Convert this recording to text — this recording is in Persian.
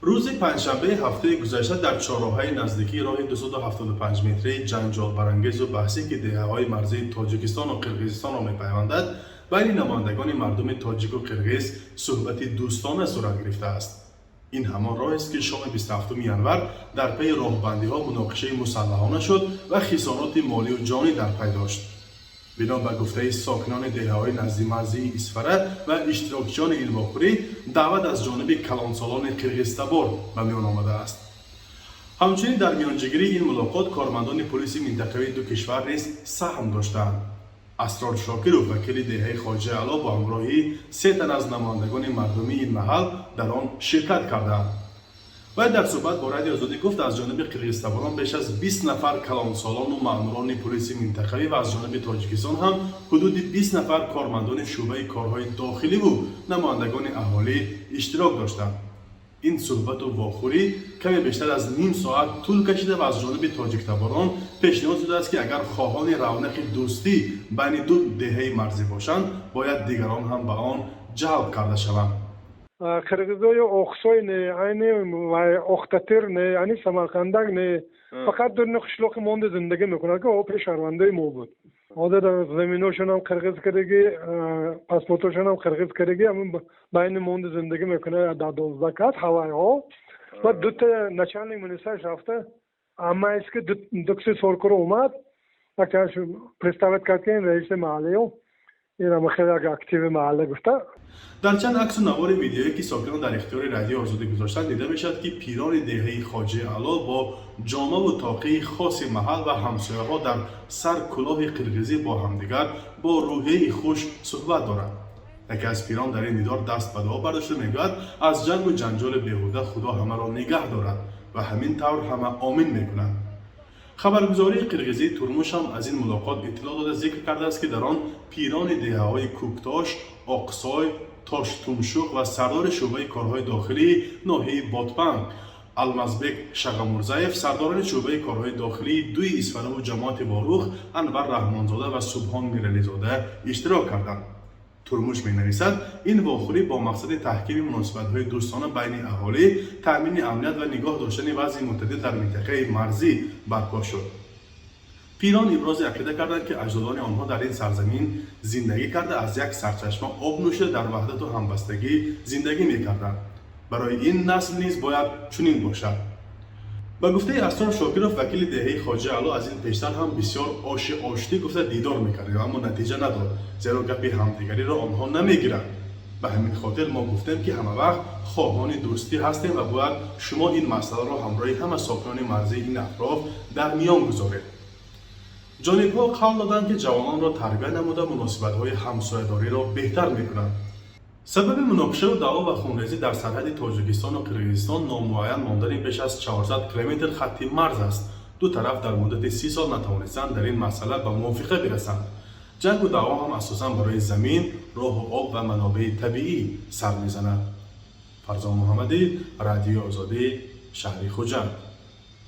روز پنجشنبه هفته گذشته در چهارراه‌های نزدیکی راه 275 متری جنجال برانگیز و بحثی که دهه‌های مرزی تاجیکستان و قرقیزستان را می‌پیوندد بین نمایندگان مردم تاجیک و قرقیز صحبت دوستانه صورت گرفته است. این همان راه است که شام 27 ینور در پی راهبندی‌ها مناقشه مسلحانه شد و خسارات مالی و جانی در پی داشت. بنا به گفته ساکنان دهه‌های نزدیک مرزی اسفره و اشتراکچیان این واقعه دعوت از جانب کلانسالان قرقیزتبار به میان آمده است. همچنین در میانجیگری این ملاقات کارمندان پلیس منطقوی دو کشور نیز سهم داشتند. اسرار شاکرов وکیل دهه خواجه علا با همراهی 3 تن از نمایندگان مردمی این محل در آن شرکت کردند. و در صحبت با رادیو آزادی گفت از جانب قرقیزستان بیش از 20 نفر کلانسالان و ماموران پلیس منطقوی و از جانب تاجیکستان هم حدود 20 نفر کارمندان شعبه کارهای داخلی و نمایندگان اهالی اشتراک داشتند. این صحبت و واخوری کمی بیشتر از نیم ساعت طول کشیده و از جانب تاجیکتباران پیشنهاد شده است که اگر خواهان رونق دوستی بین دو دهه مرزی باشند باید دیگران هم به آن جلب کرده شوند. قرقیزای اقصای نه aynı و اختتر نه یعنی سمرقندک نه فقط در قشلاق مانده زندگی میکنه که او پیشورنده ما بود. آده در زمیناشون هم قرقیز کردگی پاسپورتاشون هم قرقیز کردگی همون بین مانده زندگی میکنه در 12 کات هوای ها و دو تا начальник منیساش رفته اما است که دو کسی سرکر اومد و представить کرد که این رئیس محله ها این هم خیلی اکتیو محله گفته. در چند عکس و نوار ویدیویی که ساکنان در اختیار رادیو آزادی گذاشتند دیده میشد که پیران دهه خواجه علا با جامه و طاقه خاص محل و همسایه‌ها در سر کلاه قرقیزی با همدیگر با روحیه خوش صحبت دارند. یکی از پیران در این دیدار دست به دعا برداشته میگوید از جنگ و جنجال بیهوده خدا همه را نگه دارد و همین طور همه آمین میکنند. خبرگزاری قرقیزی ترموش هم از این ملاقات اطلاع داده ذکر کرده است که در آن پیران دهه‌های کوکتاش، آقسای، تاشتومشوق و سردار شعبه کارهای داخلی ناحیه بادپنگ المزبک شغمرزایف، سرداران شعبه کارهای داخلی دوی اسفره و جماعت باروخ انور رحمانزاده و سبحان میرعلیزاده اشتراک کردند. ترموش می نویسد این واخوری با مقصد تحکیم مناسبت‌های دوستانه بین اهالی، تامین امنیت و نگاه داشتن وضع معتدل در منطقه مرزی برپا شد. پیران ابراز عقیده کردند که اجدادان آنها در این سرزمین زندگی کرده از یک سرچشمه آب نوشیده در وحدت و همبستگی زندگی می‌کردند. برای این نسل نیز باید چنین باشد. با گفته اسرار شاکرov وکیل دهه خواجه علا از این پیشتر هم بسیار آشتی گفته دیدار می‌کردیم اما نتیجه نداد زیرا گپ همدیگری را آنها نمی‌گیرند. به همین خاطر ما گفتیم که همه وقت خواهان دوستی هستیم و باید شما این مسئله را همراه همه ساکنان مرزی این اطراف در میان گذارید. جانب‌ها قول دادند که جوانان را تربیت نموده مناسبت‌های همسایه‌داری را بهتر می‌کنند. سبب مناقشه و دعوا و خونریزی در سرحد تاجیکستان و قرقیزستان نامعین ماندن بیش از 400 کیلومتر خط مرز است. دو طرف در مدت 30 سال نتوانستند در این مسئله به موافقه برسند. جنگ و دعوا هم اساساً برای زمین، راه و آب و منابع طبیعی سر می‌زند. فرزان محمدی، رادیو آزادی، شهر خوجند.